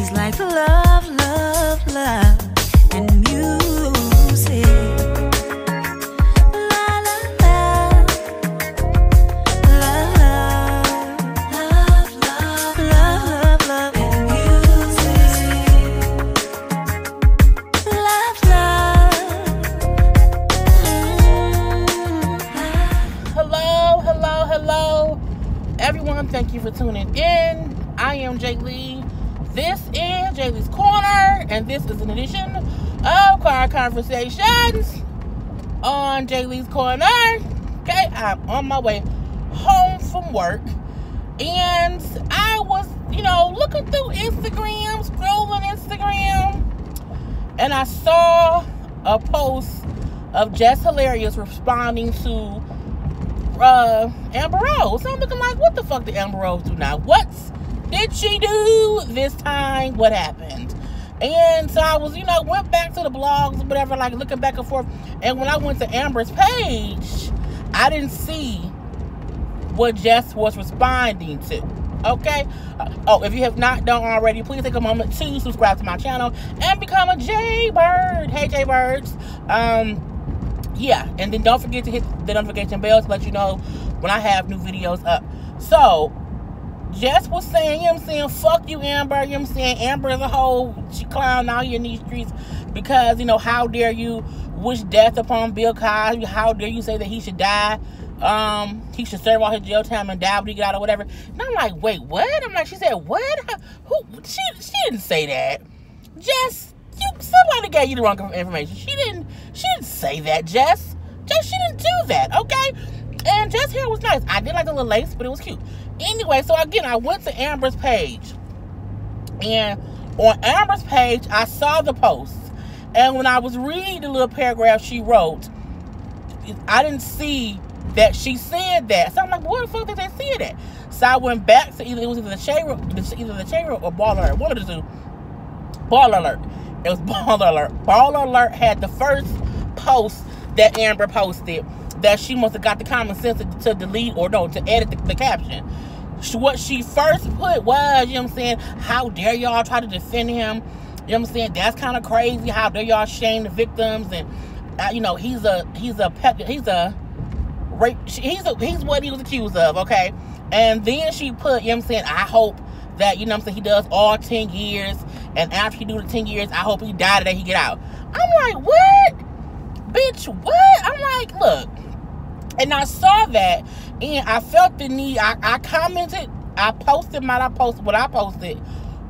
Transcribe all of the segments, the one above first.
She's like love, love, love and music. La la la, love, love, love, love, love and music. Love, love. Hello, hello, hello, everyone. Thank you for tuning in. I am Jay Lee. This is Jay Lee's Corner, and this is an edition of Car Conversations on Jay Lee's Corner. Okay, I'm on my way home from work, and I was, looking through Instagram, scrolling Instagram, and I saw a post of Jess Hilarious responding to Amber Rose. So I'm looking like, what the fuck did Amber Rose do now? What did she do this time? What happened? And so I was, went back to the blogs or whatever, like looking back and forth. And when I went to Amber's page, I didn't see what Jess was responding to. Okay? If you have not done already, please take a moment to subscribe to my channel and become a Jaybird. Hey, Jaybirds. Yeah, and then don't forget to hit the notification bell to let you know when I have new videos up. So, Jess was saying, fuck you, Amber. Amber is a whole clown out here in these streets because, how dare you wish death upon Bill Cosby? How dare you say that he should die? He should serve all his jail time and die when he get out or whatever. And I'm like, wait, what? I'm like, she said, what? Who? She didn't say that. Jess, somebody gave you the wrong information. She didn't say that, Jess. She didn't do that, okay? And Jess' hair was nice. I did like the little lace, but it was cute. Anyway, so again, I went to Amber's page. And on Amber's page, I saw the post. And when I was reading the little paragraph she wrote, I didn't see that she said that. So I'm like, what the fuck did they say that? So I went back to either the Shade Room or Baller Alert. One of the two. Baller Alert. It was Baller Alert. Baller Alert had the first post that Amber posted that she must have got the common sense to delete or no, to edit the caption. What she first put was, how dare y'all try to defend him? That's kind of crazy. How dare y'all shame the victims? And he's what he was accused of, okay? And then she put, I hope that, he does all 10 years, and after he do the 10 years, I hope he die the day he get out. I'm like, what? Bitch, what? I'm like, look. And I saw that, and I felt the need. I commented, I posted what I posted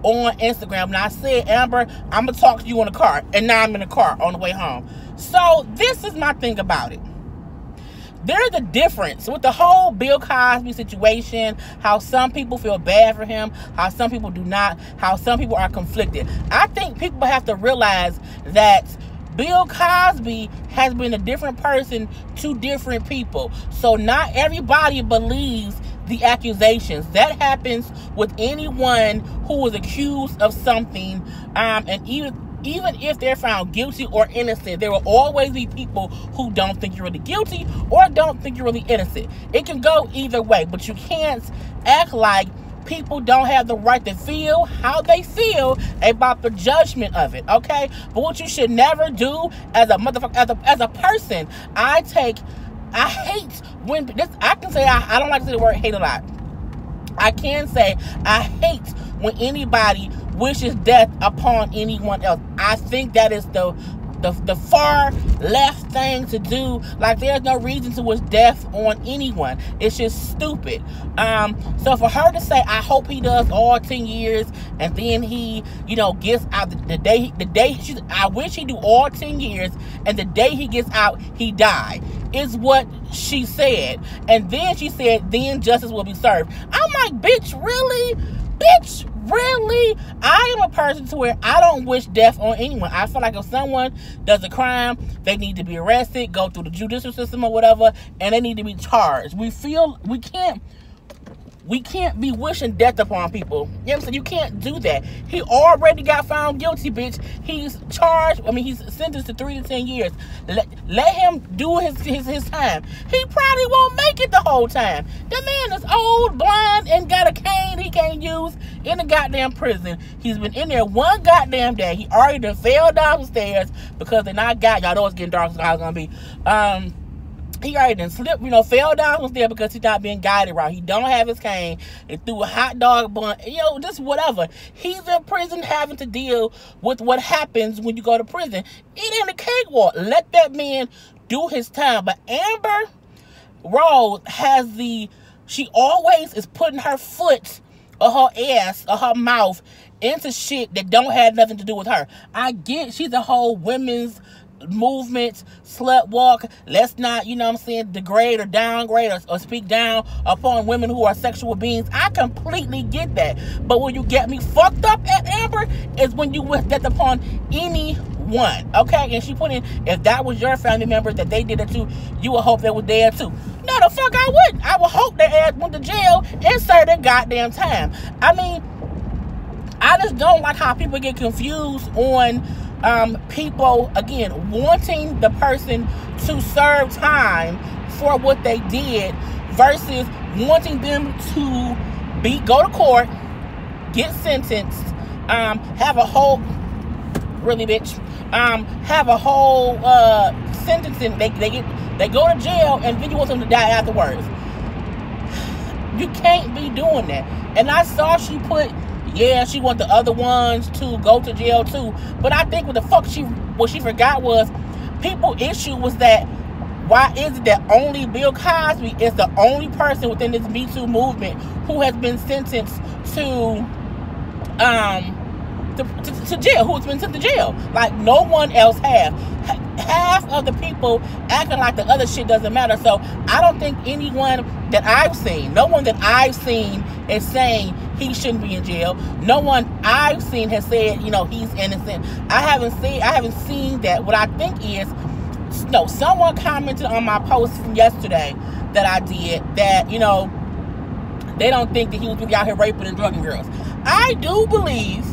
on Instagram, and I said, Amber, I'm going to talk to you in the car. And now I'm in the car on the way home. So this is my thing about it. There's a difference with the whole Bill Cosby situation, how some people feel bad for him, how some people do not, how some people are conflicted. I think people have to realize that Bill Cosby has been a different person to different people. So not everybody believes the accusations. That happens with anyone who was accused of something. And even if they're found guilty or innocent, there will always be people who don't think you're really guilty or don't think you're really innocent. It can go either way, but you can't act like people don't have the right to feel how they feel about the judgment of it, okay? But what you should never do as a motherfucker, as a person, I hate when this. I can say I don't like to say the word hate a lot. I can say I hate when anybody wishes death upon anyone else. I think that is the far left thing to do. Like, there's no reason to wish death on anyone. It's just stupid. So for her to say, I hope he does all 10 years and then he, gets out the day I wish he do all 10 years and the day he gets out, he died, is what she said. And then she said, then justice will be served. I'm like, bitch, really? Bitch, really? I am a person to where I don't wish death on anyone. I feel like if someone does a crime, they need to be arrested, go through the judicial system or whatever, and they need to be charged. We can't we can't be wishing death upon people. You know what I'm saying? You can't do that. He already got found guilty, bitch. He's charged. I mean, he's sentenced to 3 to 10 years. Let him do his time. He probably won't make it the whole time. The man is old, blind, and got a cane he can't use in the goddamn prison. He's been in there one goddamn day. He already done fell down the stairs because they're not got. Y'all know it's getting dark, so how it's gonna be. He already done slipped, fell down was there because he's not being guided right. He don't have his cane. They threw a hot dog bun, just whatever. He's in prison having to deal with what happens when you go to prison. It ain't a cakewalk. Let that man do his time. But Amber Rose she always is putting her foot or her ass or her mouth into shit that don't have nothing to do with her. I get she's a whole women's movement, slut walk. Let's not, degrade or downgrade or speak down upon women who are sexual beings. I completely get that. But when you get me fucked up at Amber is when you wish death upon anyone. Okay? And she put in, if that was your family member that they did it to, you would hope they were there too. No, the fuck I wouldn't. I would hope their ass went to jail and served their goddamn time. I mean, I just don't like how people get confused on people, again, wanting the person to serve time for what they did versus wanting them to go to court, get sentenced, have a whole, really bitch, have a whole sentencing. They go to jail and then you want them to die afterwards. You can't be doing that. And I saw she put, she want the other ones to go to jail too. But I think what she forgot was, people's issue was that, why is it that only Bill Cosby is the only person within this Me Too movement who has been sentenced to jail, who's been sent to jail? Like, no one else has. Half of the people acting like the other shit doesn't matter. So I don't think anyone that I've seen, no one that I've seen is saying he shouldn't be in jail. No one I've seen has said, he's innocent. I haven't seen that. What I think is, someone commented on my post from yesterday that I did that, they don't think that he was really out here raping and drugging girls. I do believe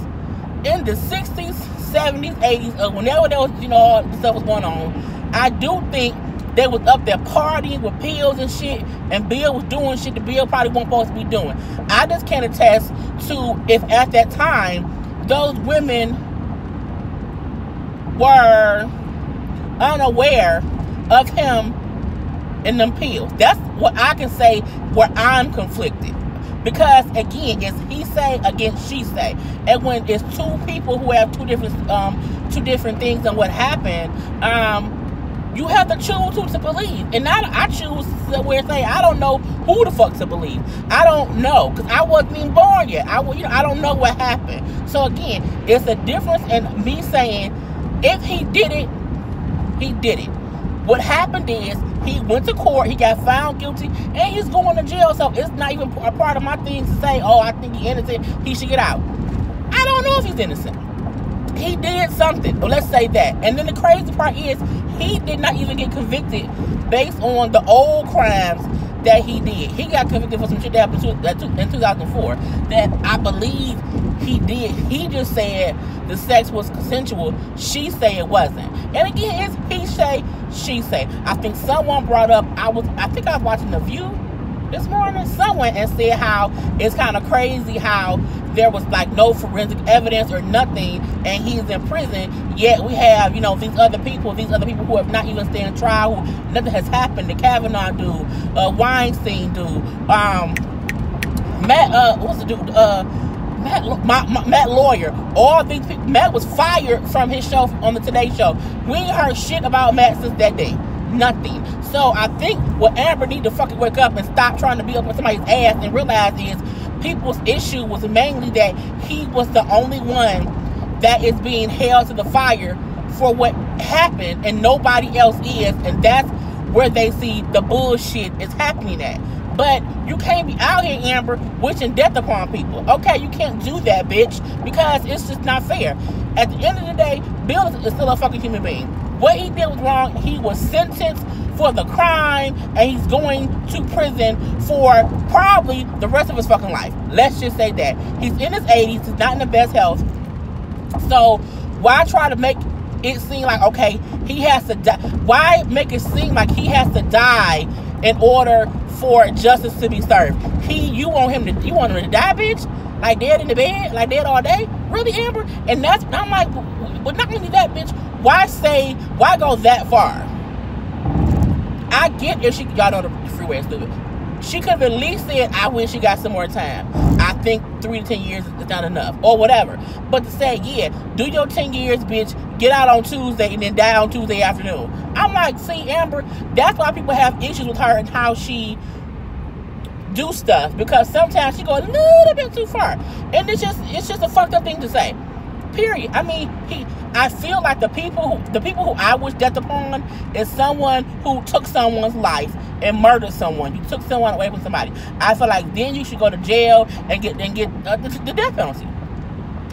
in the 60s, 70s, 80s, or whenever there was, all this stuff was going on, I do think they was up there partying with pills and shit, and Bill was doing shit that Bill probably wasn't supposed to be doing. I just can't attest to if at that time those women were unaware of him and them pills. That's what I can say where I'm conflicted. Because again, it's he say against she say, and when it's two people who have two different things on what happened, you have to choose who to believe. And now I choose where say I don't know who the fuck to believe. I don't know because I wasn't even born yet. I don't know what happened. So again, it's a difference in me saying if he did it, he did it. What happened is he went to court, he got found guilty, and he's going to jail. So it's not even a part of my thing to say, oh, I think he's innocent, he should get out. I don't know if he's innocent. He did something, but let's say that. And then the crazy part is he did not even get convicted based on the old crimes that he did. He got convicted for some shit that happened in 2004 that I believe he did. He just said the sex was consensual. She say it wasn't. And again, it's he say, she say. I think someone brought up, I think I was watching The View this morning, someone, and said how it's kind of crazy how there was like no forensic evidence or nothing, and he's in prison, yet we have, these other people who have not even stayed in trial, who nothing has happened. The Kavanaugh dude, Weinstein dude, Matt Lawyer, all these people. Matt was fired from his show on the Today Show. We ain't heard shit about Matt since that day. Nothing. So I think what Amber need to fucking wake up and stop trying to be up on somebody's ass and realize is people's issue was mainly that he was the only one that is being held to the fire for what happened and nobody else is, and that's where they see the bullshit is happening at. But you can't be out here, Amber, wishing death upon people. Okay, you can't do that, bitch, because it's just not fair. At the end of the day, Bill is still a fucking human being. What he did was wrong. He was sentenced for the crime, and he's going to prison for probably the rest of his fucking life. Let's just say that. He's in his 80s. He's not in the best health. So why try to make it seem like, okay, he has to die? Why make it seem like he has to die in order for justice to be served? You want him to die, bitch? Like dead in the bed? Like dead all day? Really, Amber? And I'm like, but not only that, bitch, why go that far? I get if y'all know the freeway is stupid. She could have at least said, I wish she got some more time. I think 3 to 10 years is not enough. Or whatever. But to say, yeah, do your 10 years, bitch. Get out on Tuesday and then die on Tuesday afternoon. I'm like, see, Amber, that's why people have issues with her and how she do stuff. Because sometimes she go a little bit too far. And it's just a fucked up thing to say. Period. I mean, I feel like the people who I wish death upon is someone who took someone's life and murdered someone. You took someone away from somebody. I feel like then you should go to jail and get the death penalty.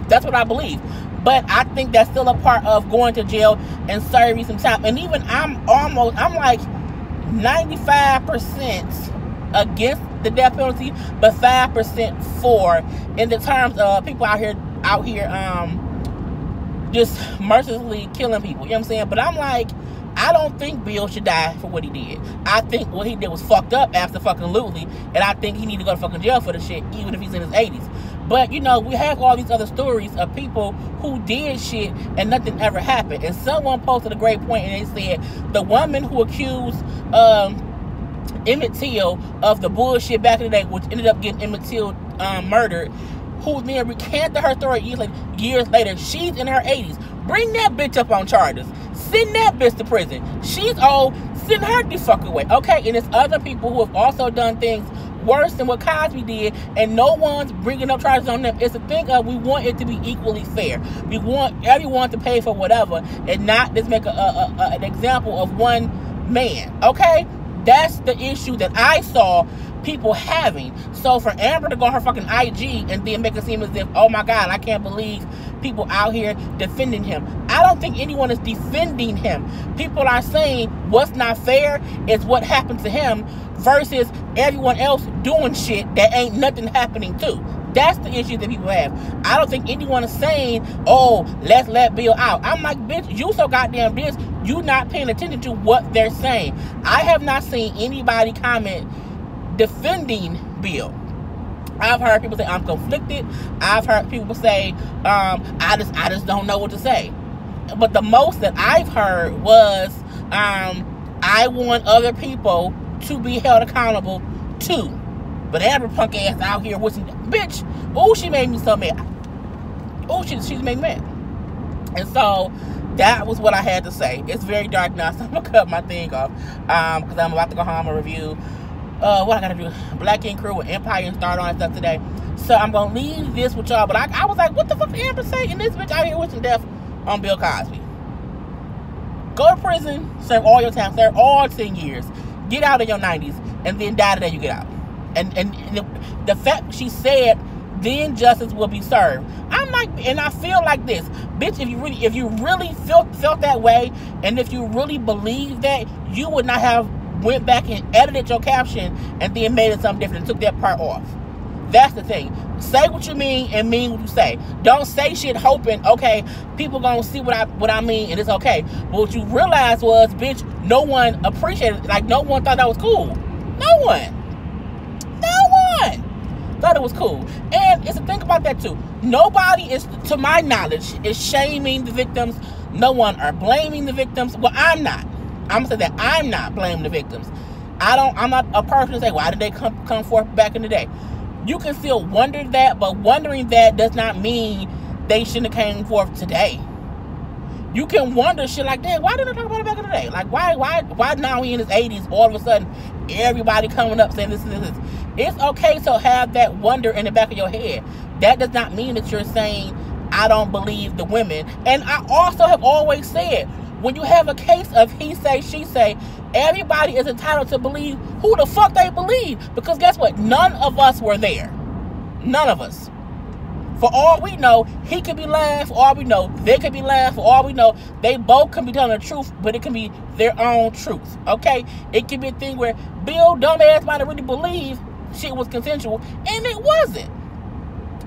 That's what I believe. But I think that's still a part of going to jail and serving some time. And even I'm like 95% against the death penalty, but 5% for, in the terms of people out here just mercilessly killing people. You know what I'm saying? But I'm like, I don't think Bill should die for what he did. I think what he did was fucked up absolutely, and I think he need to go to fucking jail for the shit, even if he's in his 80s. But, you know, we have all these other stories of people who did shit and nothing ever happened. And someone posted a great point, and they said the woman who accused Emmett Till of the bullshit back in the day, which ended up getting Emmett Till murdered, who then recanted her story years later. She's in her 80s. Bring that bitch up on charges. Send that bitch to prison. She's old. Send her the fuck away. Okay, and there's other people who have also done things worse than what Cosby did, and no one's bringing up charges on them. It's a thing of we want it to be equally fair. We want everyone to pay for whatever and not just make an example of one man. Okay? That's the issue that I saw people having. So for Amber to go on her fucking IG and then make it seem as if, oh my God, I can't believe people out here defending him. I don't think anyone is defending him. People are saying what's not fair is what happened to him versus everyone else doing shit that ain't nothing happening to. That's the issue that people have. I don't think anyone is saying, oh, let's let Bill out. I'm like, bitch, you so goddamn this. You not paying attention to what they're saying. I have not seen anybody comment defending Bill. I've heard people say, I'm conflicted. I've heard people say, I just don't know what to say. But the most that I've heard was, I want other people to be held accountable too. But Amber punk ass out here wishing, bitch, oh, she made me so mad. Oh, she's made me mad. And so that was what I had to say. It's very dark now, so I'm gonna cut my thing off. Because I'm about to go home and review what I gotta do. Black King Crew with Empire and start on stuff today. So I'm gonna leave this with y'all. But I was like, what the fuck did Amber say? And this bitch out here wishing death on Bill Cosby. Go to prison, serve all your time, serve all 10 years. Get out in your 90s, and then die the day you get out. And the fact she said, then justice will be served. I'm like, and I feel like this, bitch. If you really felt that way, and if you really believe that, you would not have went back and edited your caption and then made it something different and took that part off. That's the thing. Say what you mean and mean what you say. Don't say shit hoping, okay, people gonna see what I mean and it's okay. But what you realized was, bitch, no one appreciated it. Like, no one thought that was cool. No one thought it was cool. And it's a thing about that too. Nobody is, to my knowledge, is shaming the victims. No one are blaming the victims. Well, I'm not. I'm gonna say that I'm not blaming the victims. I'm not a person to say, why did they come forth back in the day? You can still wonder that, but wondering that does not mean they shouldn't have came forth today. You can wonder shit like that. Why didn't they talk about it back in the day? Like, why now he in his 80s, all of a sudden, everybody coming up saying this and this. It's okay to have that wonder in the back of your head. That does not mean that you're saying, I don't believe the women. And I also have always said, when you have a case of he say, she say, everybody is entitled to believe who the fuck they believe. Because guess what? None of us were there. None of us. For all we know, he could be lying. For all we know, they could be lying. For all we know, they both can be telling the truth, but it can be their own truth. Okay? It could be a thing where Bill dumbass might have really believed shit was consensual, and it wasn't.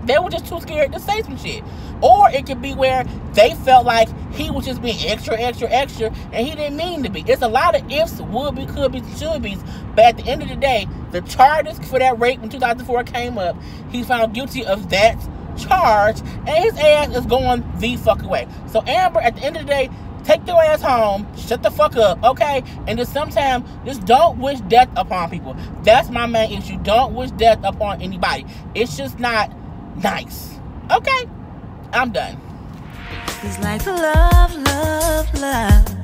They were just too scared to say some shit. Or it could be where they felt like he was just being extra, and he didn't mean to be. It's a lot of ifs, would be, could be, should be. But at the end of the day, the charges for that rape in 2004 came up. He found guilty of that charge, and his ass is going the fuck away. So Amber, at the end of the day, take your ass home, shut the fuck up, okay? And just sometimes, just don't wish death upon people. That's my main issue. Don't wish death upon anybody. It's just not nice. Okay? I'm done. He's like love, love, love.